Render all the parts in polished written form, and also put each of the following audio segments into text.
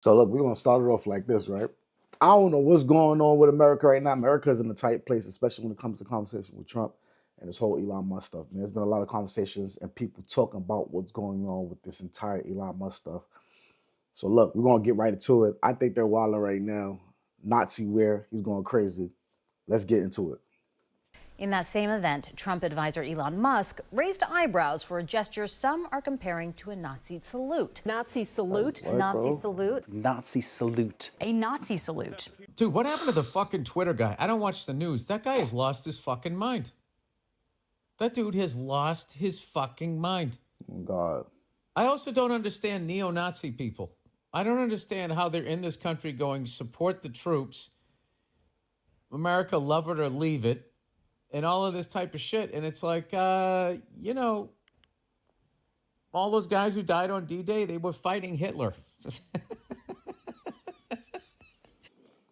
So look, we're gonna start it off like this, right? I don't know what's going on with America right now. America's in a tight place, especially when it comes to conversation with Trump and this whole Elon Musk stuff. Man, there's been a lot of conversations and people talking about what's going on with this entire Elon Musk stuff. So look, we're gonna get right into it. I think they're wilding right now. Nazi wear, he's going crazy. Let's get into it. In that same event, Trump advisor Elon Musk raised eyebrows for a gesture some are comparing to a Nazi salute. Nazi salute? What, Nazi bro? salute? Nazi salute. A Nazi salute. Dude, what happened to the fucking Twitter guy? I don't watch the news. That guy has lost his fucking mind. That dude has lost his fucking mind. Oh, God. I also don't understand neo-Nazi people. I don't understand how they're in this country going, support the troops, America, love it or leave it, and all of this type of shit. And it's like, you know, all those guys who died on D-Day, they were fighting Hitler.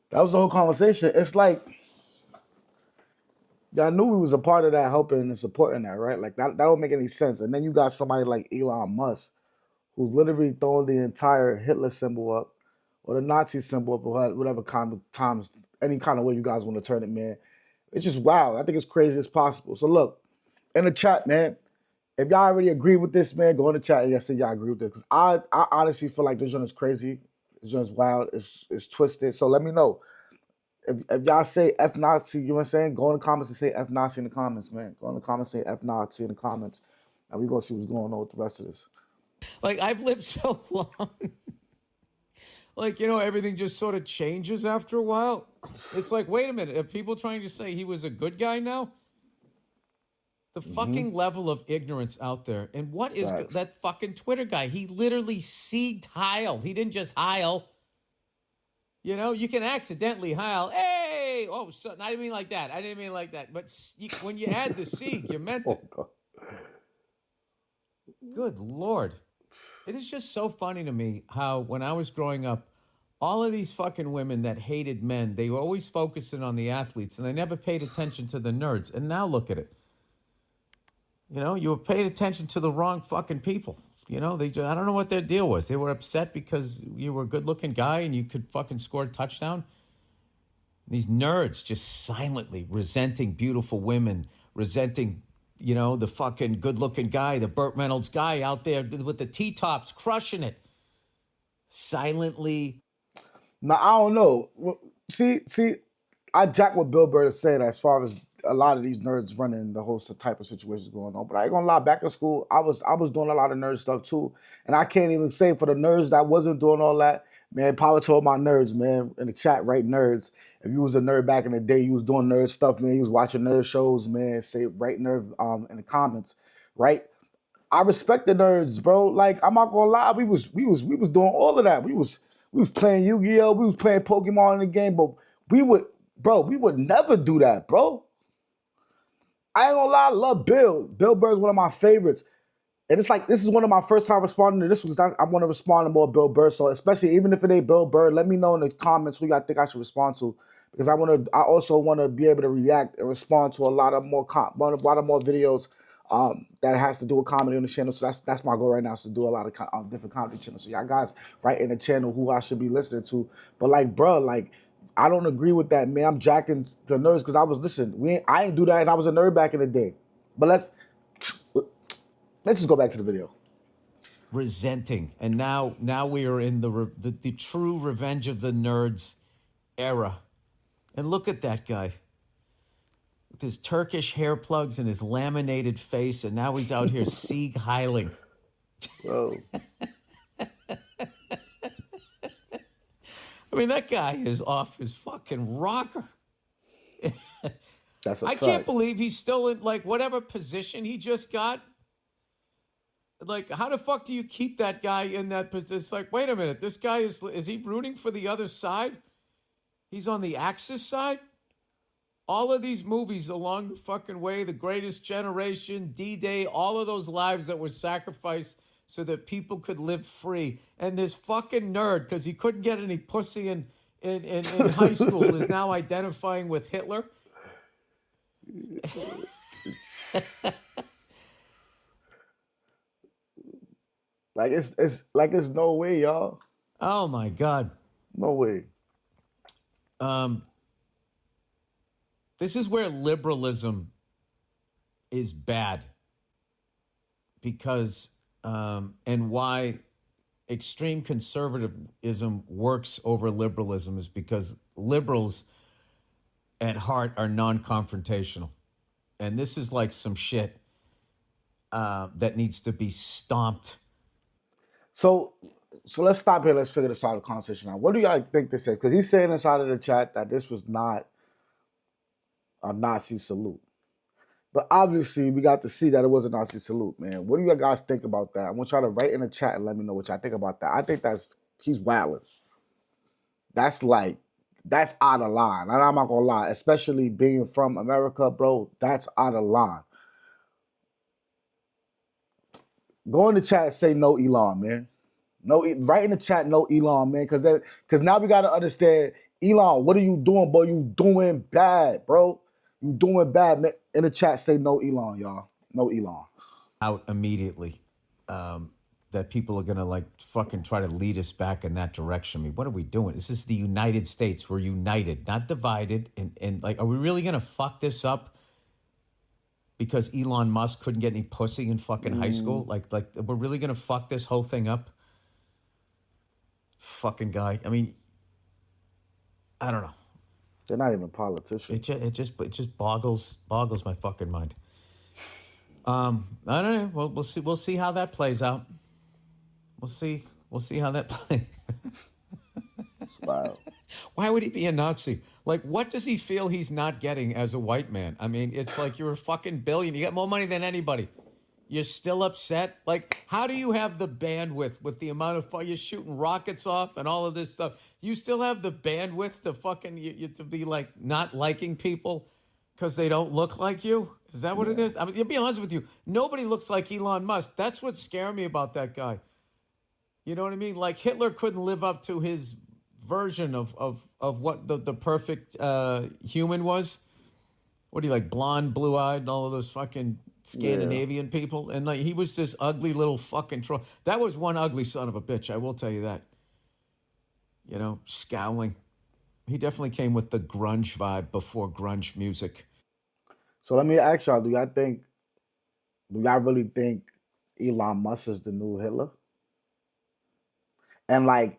That was the whole conversation. It's like, y'all knew we was a part of that, helping and supporting that, right? Like that don't make any sense. And then you got somebody like Elon Musk, who's literally throwing the entire Hitler symbol up, or the Nazi symbol up, or whatever kind of times, any kind of way you guys want to turn it, man. It's just wild. I think it's crazy as possible. So look, in the chat, man, if y'all already agree with this, man, go in the chat and y'all say y'all agree with this. Because I honestly feel like this joint is crazy. This joint is wild. It's twisted. So let me know. If y'all say F Nazi, you know what I'm saying? Go in the comments and say F Nazi in the comments, man. Go in the comments and say F Nazi in the comments. And we're going to see what's going on with the rest of this. Like, I've lived so long. Like, you know, everything just sort of changes after a while. It's like, wait a minute. Are people trying to say he was a good guy now? The fucking level of ignorance out there. And what is Facts. that fucking Twitter guy? He literally sieged Heil. He didn't just Heil. You know, you can accidentally Heil. Hey! Oh, so, I didn't mean like that. I didn't mean like that. But when you add the sieg, you meant it. God. Good Lord. It is just so funny to me how when I was growing up, all of these fucking women that hated men, they were always focusing on the athletes and they never paid attention to the nerds. And now look at it. You know, you were paid attention to the wrong fucking people. You know, I don't know what their deal was. They were upset because you were a good-looking guy and you could fucking score a touchdown. These nerds just silently resenting beautiful women, resenting, you know, the fucking good-looking guy, the Burt Reynolds guy out there with the T-tops crushing it. Silently. Now, I don't know. See, I jack what Bill Burr is saying as far as a lot of these nerds running the whole type of situations going on. But I ain't gonna lie, back in school, I was doing a lot of nerd stuff too. And I can't even say for the nerds that wasn't doing all that, man, power to all my nerds, man. In the chat, right, nerds. If you was a nerd back in the day, you was doing nerd stuff, man. You was watching nerd shows, man. Say right nerd in the comments, right? I respect the nerds, bro. Like, I'm not gonna lie, we was doing all of that. We was playing Yu-Gi-Oh, we was playing Pokemon in the game, but we would never do that, bro. I ain't gonna lie, I love Bill. Bill Burr's one of my favorites. And it's like, this is one of my first time responding to this because I want to respond to more Bill Burr. So especially even if it ain't Bill Burr, let me know in the comments who y'all think I should respond to. Because I also want to be able to react and respond to a lot of more videos that has to do with comedy on the channel. So that's my goal right now, is to do a lot of different comedy channels. So y'all guys write in the channel who I should be listening to. But like, bro, like, I don't agree with that, man. I'm jacking the nerds because I ain't do that, and I was a nerd back in the day. But let's just go back to the video. Resenting. And now we are in the true revenge of the nerds era. And look at that guy. With his Turkish hair plugs and his laminated face, and now he's out here sieg heiling. Bro. I mean, that guy is off his fucking rocker. That's a I fact. can't believe he's still in, like, whatever position he just got. Like, how the fuck do you keep that guy in that position? It's like, wait a minute, this guy is he rooting for the other side? He's on the Axis side? All of these movies along the fucking way, The Greatest Generation, D-Day, all of those lives that were sacrificed so that people could live free. And this fucking nerd, because he couldn't get any pussy in high school, is now identifying with Hitler. Like, it's no way, y'all. Oh my God. No way. This is where liberalism is bad because, and why extreme conservatism works over liberalism is because liberals at heart are non-confrontational. And this is like some shit that needs to be stomped. So let's stop here. Let's figure this out of the conversation out. What do y'all think this is? Because he's saying inside of the chat that this was not a Nazi salute. But obviously, we got to see that it was a Nazi salute, man. What do you guys think about that? I want y'all to write in the chat and let me know what y'all think about that. I think he's wilding. That's out of line. And I'm not gonna lie, especially being from America, bro, that's out of line. Go in the chat and say no Elon, man. No, write in the chat no Elon, man, because now we gotta understand, Elon, what are you doing, bro? You doing bad, bro. You doing bad, man. In the chat, say no Elon, y'all. No Elon. Out immediately. That people are gonna like fucking try to lead us back in that direction. I mean, what are we doing? This is the United States. We're united, not divided. And like, are we really gonna fuck this up because Elon Musk couldn't get any pussy in fucking high school? Like we're really gonna fuck this whole thing up? Fucking guy. I mean, I don't know. They're not even politicians. It just boggles my fucking mind. I don't know. Well, we'll see how that plays out. We'll see how that plays. Wow. Why would he be a Nazi? Like, what does he feel he's not getting as a white man? I mean, it's like you're a fucking billionaire. You got more money than anybody. You're still upset? Like, how do you have the bandwidth with the amount of fun you're shooting rockets off and all of this stuff? You still have the bandwidth to fucking you to be like not liking people because they don't look like you? Is that what it is? I mean, to be honest with you, nobody looks like Elon Musk. That's what scared me about that guy. You know what I mean? Like Hitler couldn't live up to his version of what the perfect human was. What do you like, blonde, blue-eyed, and all of those fucking Scandinavian people? And like he was this ugly little fucking troll. That was one ugly son of a bitch, I will tell you that. You know, scowling. He definitely came with the grunge vibe before grunge music. So let me ask y'all, do y'all really think Elon Musk is the new Hitler? And like,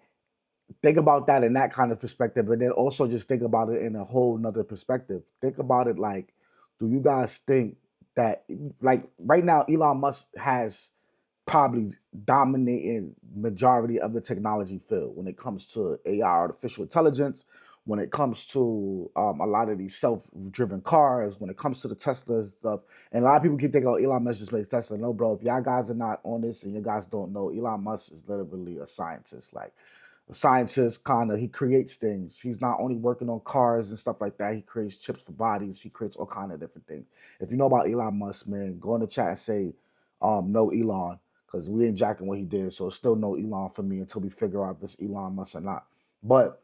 think about that in that kind of perspective, but then also just think about it in a whole nother perspective. Think about it like, do you guys think that, like, right now, Elon Musk has probably dominating majority of the technology field when it comes to AI, artificial intelligence, when it comes to a lot of these self-driven cars, when it comes to the Tesla stuff. And a lot of people keep thinking, oh, Elon Musk just makes Tesla. No, bro, if y'all guys are not on this and you guys don't know, Elon Musk is literally a scientist. Like, a scientist, kind of, he creates things. He's not only working on cars and stuff like that. He creates chips for bodies. He creates all kind of different things. If you know about Elon Musk, man, go in the chat and say, no Elon, because we ain't jacking what he did. So it's still no Elon for me until we figure out if it's Elon Musk or not. But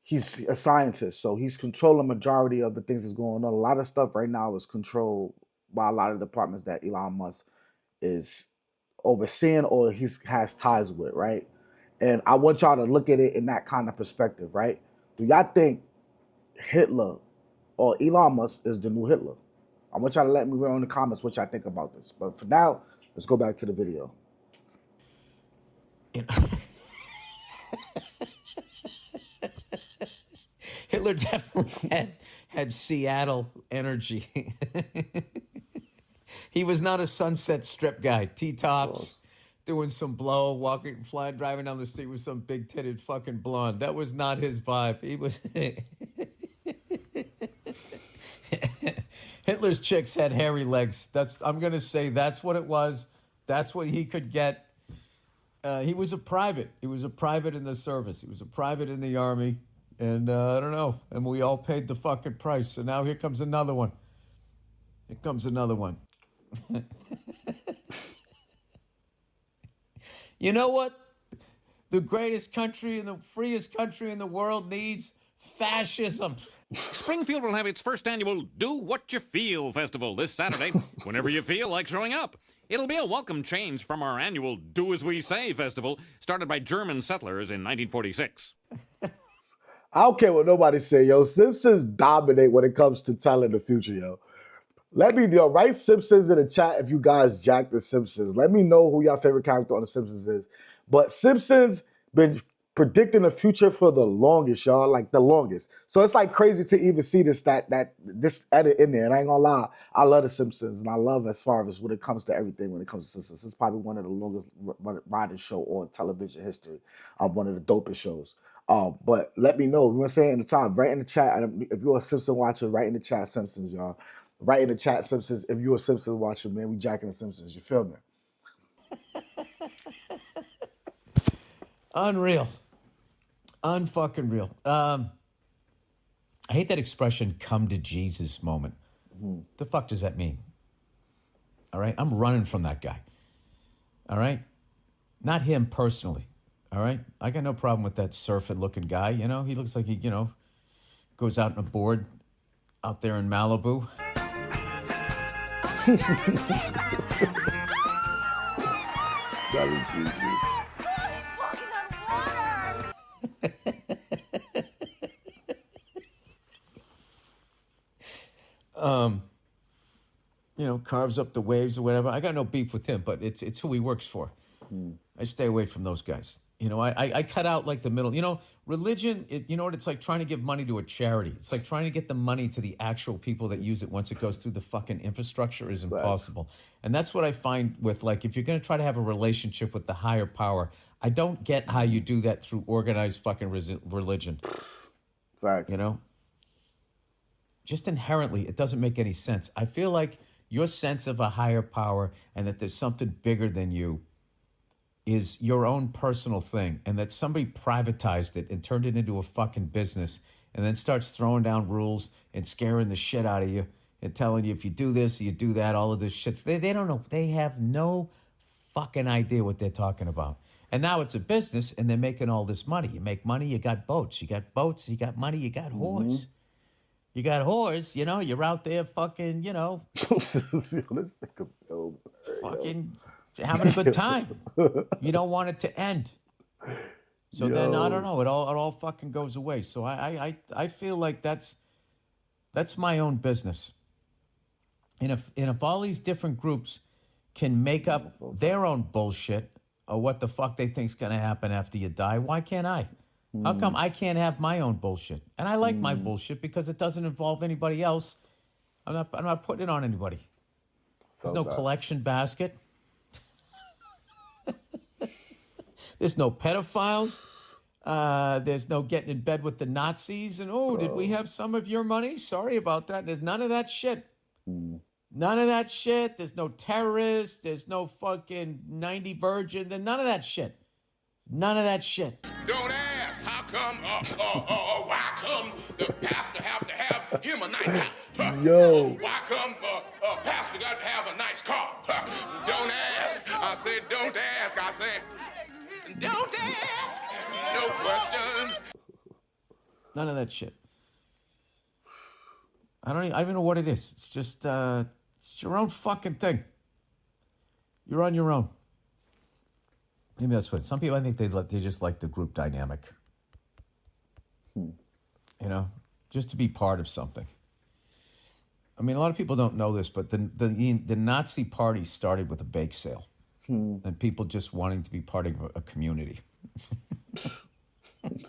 he's a scientist, so he's controlling majority of the things that's going on. A lot of stuff right now is controlled by a lot of departments that Elon Musk is overseeing or he has ties with, right? And I want y'all to look at it in that kind of perspective, right? Do y'all think Hitler or Elon Musk is the new Hitler? I want y'all to let me know in the comments what y'all think about this. But for now, let's go back to the video. Hitler definitely had Seattle energy. He was not a Sunset Strip guy. T-tops, doing some blow, walking, flying, driving down the street with some big-titted fucking blonde. That was not his vibe. He was... Hitler's chicks had hairy legs. I'm going to say that's what it was. That's what he could get. He was a private. He was a private in the service. He was a private in the army. And I don't know. And we all paid the fucking price. So now here comes another one. Here comes another one. You know what? The greatest country and the freest country in the world needs fascism. Springfield will have its first annual Do What You Feel festival this Saturday, whenever you feel like showing up. It'll be a welcome change from our annual Do As We Say festival, started by German settlers in 1946. I don't care what nobody say, yo. Simpsons dominate when it comes to telling the future, yo. Let me know. Write Simpsons in the chat if you guys jack the Simpsons. Let me know who your favorite character on the Simpsons is. But Simpsons been predicting the future for the longest, y'all. Like the longest. So it's like crazy to even see this edit in there. And I ain't gonna lie, I love the Simpsons, and I love as far as when it comes to everything. When it comes to Simpsons, it's probably one of the longest running show on television history. One of the dopest shows. But let me know. You know what I'm saying in the time, write in the chat. If you're a Simpson watcher, write in the chat Simpsons, y'all. Write in the chat Simpsons. If you're a Simpsons watcher, man, we jacking the Simpsons. You feel me? Unreal. Unfucking real. I hate that expression, come to Jesus moment. The fuck does that mean? All right? I'm running from that guy. All right? Not him personally. All right? I got no problem with that surfing looking guy. You know, he looks like he, goes out on a board out there in Malibu. God is Jesus. Carves up the waves or whatever. I got no beef with him, but it's who he works for. I stay away from those guys. I cut out like the middle. Religion, it's like trying to give money to a charity. It's like trying to get the money to the actual people that use it once it goes through the fucking infrastructure is impossible. And that's what I find with, like, if you're going to try to have a relationship with the higher power, I don't get how you do that through organized fucking religion. Facts. Just inherently, it doesn't make any sense. I feel like your sense of a higher power and that there's something bigger than you is your own personal thing, and that somebody privatized it and turned it into a fucking business and then starts throwing down rules and scaring the shit out of you and telling you if you do this, you do that, all of this shit. They don't know. They have no fucking idea what they're talking about. And now it's a business and they're making all this money. You make money, you got boats. You got boats, you got money, you got whores. You got whores, you're out there fucking, This nigga Bill Burr, fucking having a good time. You don't want it to end. So then, I don't know, it all fucking goes away. So I feel like that's my own business. And if all these different groups can make up their own bullshit or what the fuck they think's gonna happen after you die, why can't I? How come I can't have my own bullshit? And I like my bullshit because it doesn't involve anybody else. I'm not putting it on anybody. There's no collection basket. There's no pedophiles. There's no getting in bed with the Nazis. And, did we have some of your money? Sorry about that. There's none of that shit. None of that shit. There's no terrorists. There's no fucking 90 virgin. There's none of that shit. None of that shit. Don't ask how come, why come the pastor have to have him a nice house? Yo. Why come pastor got to have a nice car? Don't ask. I said don't ask. I said don't ask. No questions. None of that shit. I don't even know what it is. It's just it's your own fucking thing. You're on your own. Maybe that's what some people, I think they just like the group dynamic. Just to be part of something. I mean, a lot of people don't know this, but the Nazi party started with a bake sale. And people just wanting to be part of a community.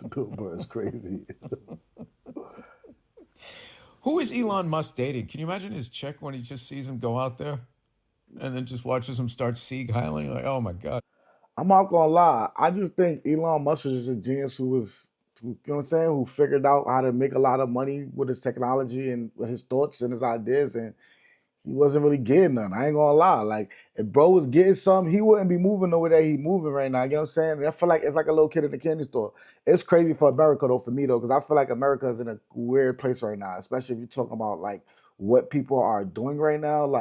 Bill Burr is crazy. Who is Elon Musk dating? Can you imagine his chick when he just sees him go out there and then just watches him start sieg-heiling? Like, oh my God. I'm not gonna lie. I just think Elon Musk was just a genius who who figured out how to make a lot of money with his technology and with his thoughts and his ideas, and he wasn't really getting none. I ain't gonna lie. Like, if bro was getting some, he wouldn't be moving the way that he moving right now. You know what I'm saying? And I feel like it's like a little kid in the candy store. It's crazy for America though, for me though, because I feel like America is in a weird place right now, especially if you're talking about like what people are doing right now,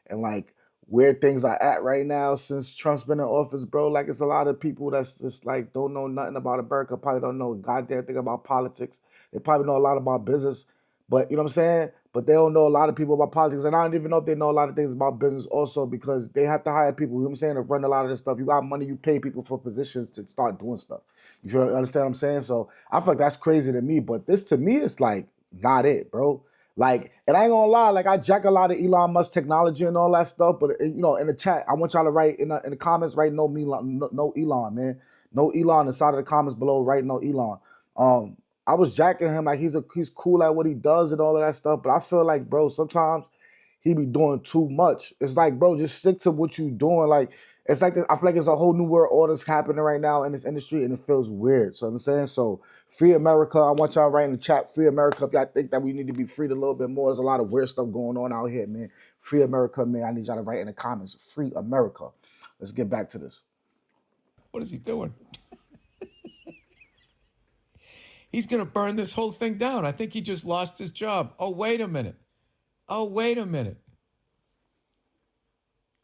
and where things are at right now since Trump's been in office, bro. Like, it's a lot of people that's just like don't know nothing about America, probably don't know a goddamn thing about politics. They probably know a lot about business, But you know what I'm saying? But they don't know a lot of people about politics. And I don't even know if they know a lot of things about business also because they have to hire people, you know what I'm saying, to run a lot of this stuff. You got money, you pay people for positions to start doing stuff. You feel, understand what I'm saying? So I feel like that's crazy to me. But this to me is like not it, bro. Like, and I ain't gonna lie, like I jack a lot of Elon Musk technology and all that stuff, but you know, in the chat, I want y'all to write in the comments, write no Elon, no Elon, man, no Elon. Inside of the comments below, write no Elon. I was jacking him like he's cool at what he does and all of that stuff, but I feel like, bro, sometimes he be doing too much. It's like, bro, just stick to what you doing. Like, it's like I feel like there's a whole new world order's happening right now in this industry, and it feels weird. So I'm saying, so free America. I want y'all right in the chat, free America. If y'all think that we need to be freed a little bit more, there's a lot of weird stuff going on out here, man. Free America, man. I need y'all to write in the comments, free America. Let's get back to this. What is he doing? He's going to burn this whole thing down. I think he just lost his job. Oh, wait a minute. Oh, wait a minute.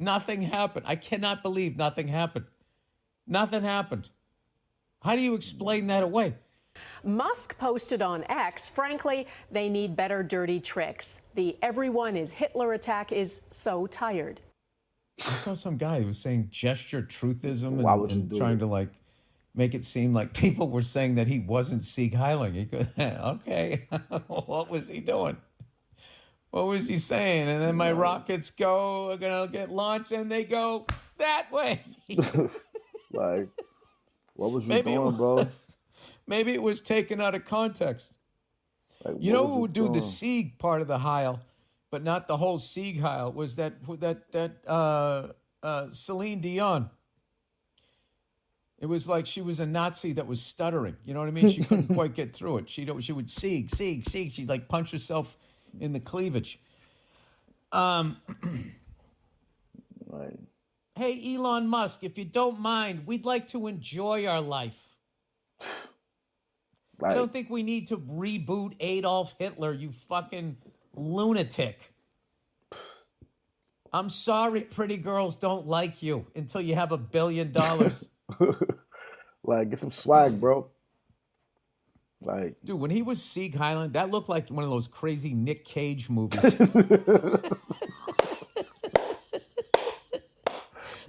Nothing happened. I cannot believe nothing happened. Nothing happened. How do you explain that away? Musk posted on X, frankly, they need better dirty tricks. The everyone is Hitler attack is so tired. I saw some guy who was saying gesture truthism Why would you and do trying it? to like make it seem like people were saying that he wasn't Sieg Heiling. He goes, okay, what was he doing? What was he saying? And then my rockets are gonna get launched, and they go that way. Like, what was you doing, bro? Maybe it was taken out of context. Like, You what know was who would do the doing? Sieg part of the Heil, but not the whole Sieg Heil, was that Celine Dion. It was like she was a Nazi that was stuttering. You know what I mean? She couldn't quite get through it. She would Sieg. She'd like punch herself in the cleavage. Like, Hey, Elon Musk, if you don't mind, we'd like to enjoy our life. I don't think we need to reboot Adolf Hitler, you fucking lunatic. I'm sorry pretty girls don't like you until you have $1 billion. like, get some swag, bro. Like, Dude, when he was Sieg Heiling, that looked like one of those crazy Nick Cage movies.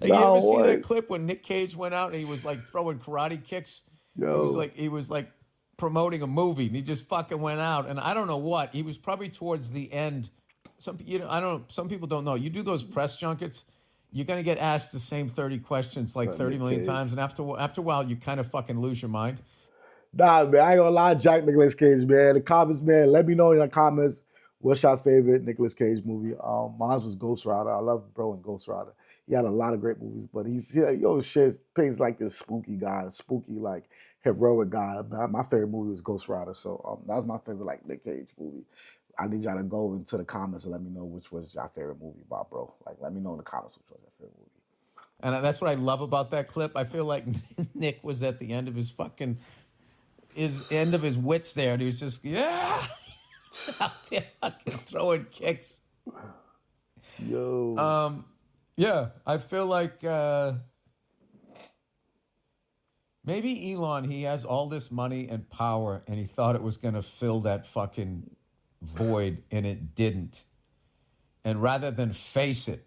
Like, you ever see that clip when Nick Cage went out and he was like throwing karate kicks? Yo. He was like promoting a movie and he just fucking went out, and I don't know what. He was probably towards the end. Some people don't know. You do those press junkets, you're gonna get asked the same 30 questions like 30 million times, and after a while you kind of fucking lose your mind. Nah, man, I ain't gonna lie, Jack Nicolas Cage, man. The comments, man, let me know in the comments what's your favorite Nicolas Cage movie. Mine was Ghost Rider. I love bro in Ghost Rider. He had a lot of great movies, but he's plays like this spooky guy, spooky like heroic guy. My favorite movie was Ghost Rider, so that was my favorite like Nick Cage movie. I need y'all to go into the comments and let me know which was your favorite movie, bro. Like, let me know in the comments which was your favorite movie. And that's what I love about that clip. I feel like Nick was at the end of his wits there, and he was just out there fucking throwing kicks. Yo. Yeah, I feel like maybe Elon, he has all this money and power, and he thought it was going to fill that fucking void, and it didn't. And rather than face it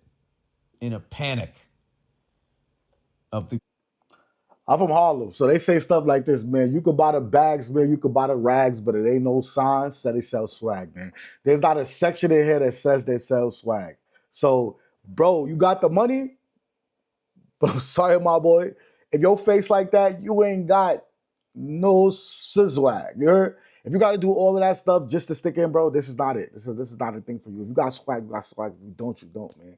in a panic of the... I'm from Harlem, so they say stuff like this, man. You could buy the bags, man. You could buy the rags, but it ain't no sign said they sell swag, man. There's not a section in here that says they sell swag. So, bro, you got the money, but I'm sorry, my boy. If your face like that, you ain't got no swag. You heard? If you got to do all of that stuff just to stick in, bro, this is not it. This is not a thing for you. If you got swag, you got swag. If you don't, man.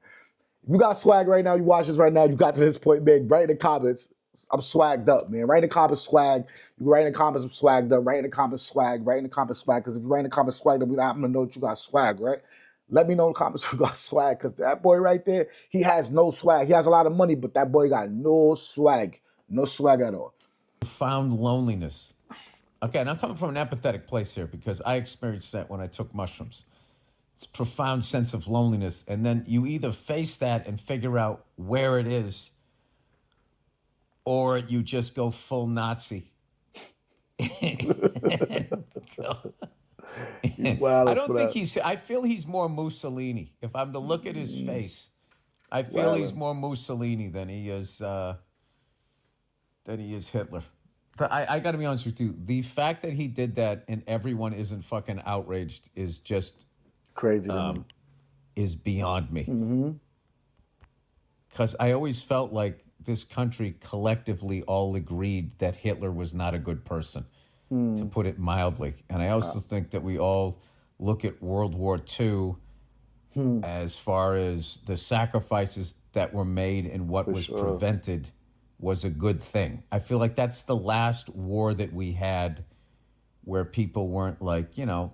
If you got swag right now, you watch this right now, you got to this point, man. Write in the comments, I'm swagged up, man. Write in the comments swag. You write in the comments I'm swagged up. Write in the comments swag. Write in the comments swag. Because if you write in the comments swag, then I'm gonna know that you got swag, right? Let me know in the comments you got swag. Because that boy right there, he has no swag. He has a lot of money, but that boy got no swag. No swag at all. Profound loneliness. Okay, and I'm coming from an empathetic place here because I experienced that when I took mushrooms. It's a profound sense of loneliness. And then you either face that and figure out where it is, or you just go full Nazi. Yo, He's I wildin' don't for think that. he's. I feel he's more Mussolini. If I'm to look at his face, I feel he's Wildin'. more Mussolini than he is Hitler. But I got to be honest with you. The fact that he did that and everyone isn't fucking outraged is just Crazy to me. is beyond me. Because I always felt like this country collectively all agreed that Hitler was not a good person, to put it mildly. And I also think that we all look at World War II as far as the sacrifices that were made and what For was sure. prevented was a good thing. I feel like that's the last war that we had where people weren't like, you know,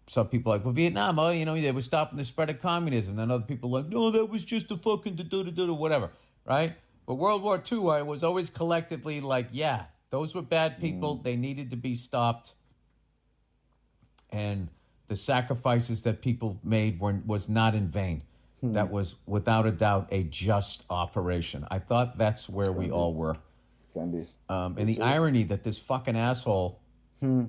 some people are like, well, Vietnam, oh, you know, they were stopping the spread of communism. Then other people are like, no, that was just a fucking whatever, right? But World War II, I was always collectively like, yeah, those were bad people. They needed to be stopped. And the sacrifices that people made was not in vain. That was, without a doubt, a just operation. I thought that's where we all were. Fendi. And the irony that this fucking asshole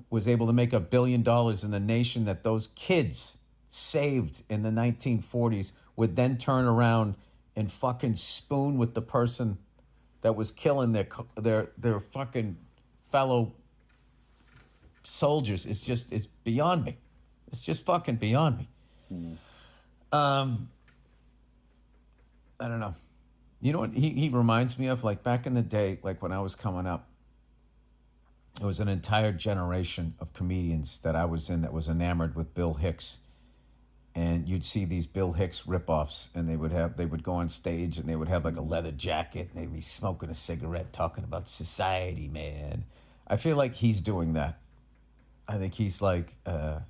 was able to make $1 billion in the nation that those kids saved in the 1940s would then turn around and fucking spoon with the person that was killing their fucking fellow soldiers. It's beyond me. It's just fucking beyond me. I don't know. You know what he reminds me of? Like back in the day, like when I was coming up, there was an entire generation of comedians that I was in that was enamored with Bill Hicks. And you'd see these Bill Hicks ripoffs, and they would go on stage and they would have like a leather jacket and they'd be smoking a cigarette talking about society, man. I feel like he's doing that. I think he's like a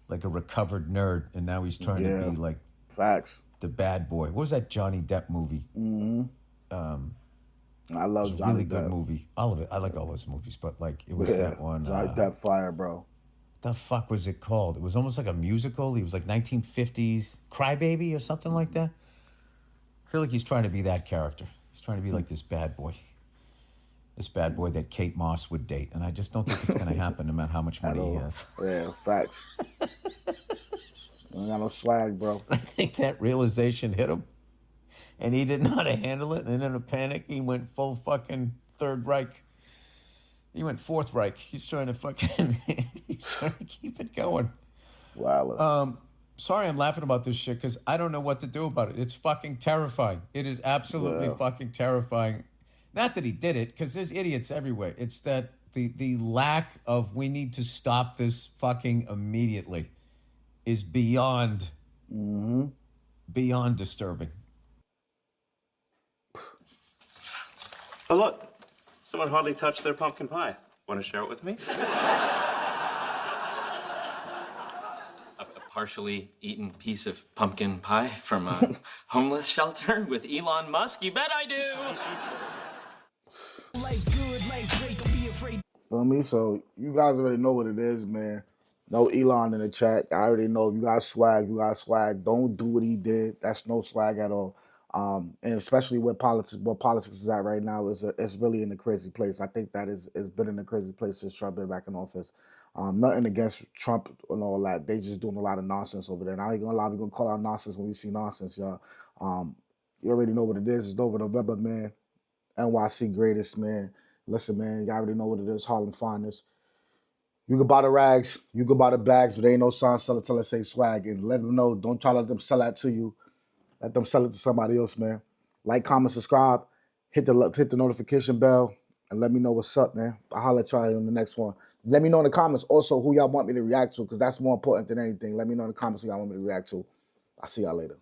recovered nerd, and now he's trying to be like Facts. the bad boy. What was that Johnny Depp movie? I love It was a Johnny really Depp. good movie. All of it. I like all those movies, but like it was that one. Johnny Depp fire, bro. The fuck was it called? It was almost like a musical. He was like 1950s Crybaby or something like that. I feel like he's trying to be that character. He's trying to be like this bad boy. This bad boy that Kate Moss would date. And I just don't think it's going to happen no matter how much money he has. Yeah, facts. Ain't got no swag, bro. I think that realization hit him. And he didn't know how to handle it. And in a panic, he went full fucking Third Reich. He went Fourth Reich. He's trying to fucking... he's trying to keep it going. Wow. Sorry I'm laughing about this shit because I don't know what to do about it. It's fucking terrifying. It is absolutely fucking terrifying. Not that he did it, because there's idiots everywhere. It's that the lack of we need to stop this fucking immediately is beyond disturbing. Oh, look. Someone hardly touched their pumpkin pie. Want to share it with me? A partially eaten piece of pumpkin pie from a homeless shelter with Elon Musk? You bet I do! Life's good, life's great, don't be afraid. Feel me? So you guys already know what it is, man. No Elon in the chat. I already know you got swag. You got swag. Don't do what he did. That's no swag at all. And especially where politics is at right now, it's really in a crazy place. I think that it's been in a crazy place since Trump been back in office. Nothing against Trump and all that. They just doing a lot of nonsense over there. And I ain't gonna lie, we gonna call out nonsense when we see nonsense, y'all. You already know what it is. It's over November, man. NYC greatest, man. Listen, man, y'all already know what it is. Harlem finest. You can buy the rags, you can buy the bags, but there ain't no sign sell it till it say swag. And let them know, don't try to let them sell that to you. Let them sell it to somebody else, man. Like, comment, subscribe, hit the notification bell, and let me know what's up, man. I'll holler at y'all on the next one. Let me know in the comments also who y'all want me to react to, because that's more important than anything. Let me know in the comments who y'all want me to react to. I'll see y'all later.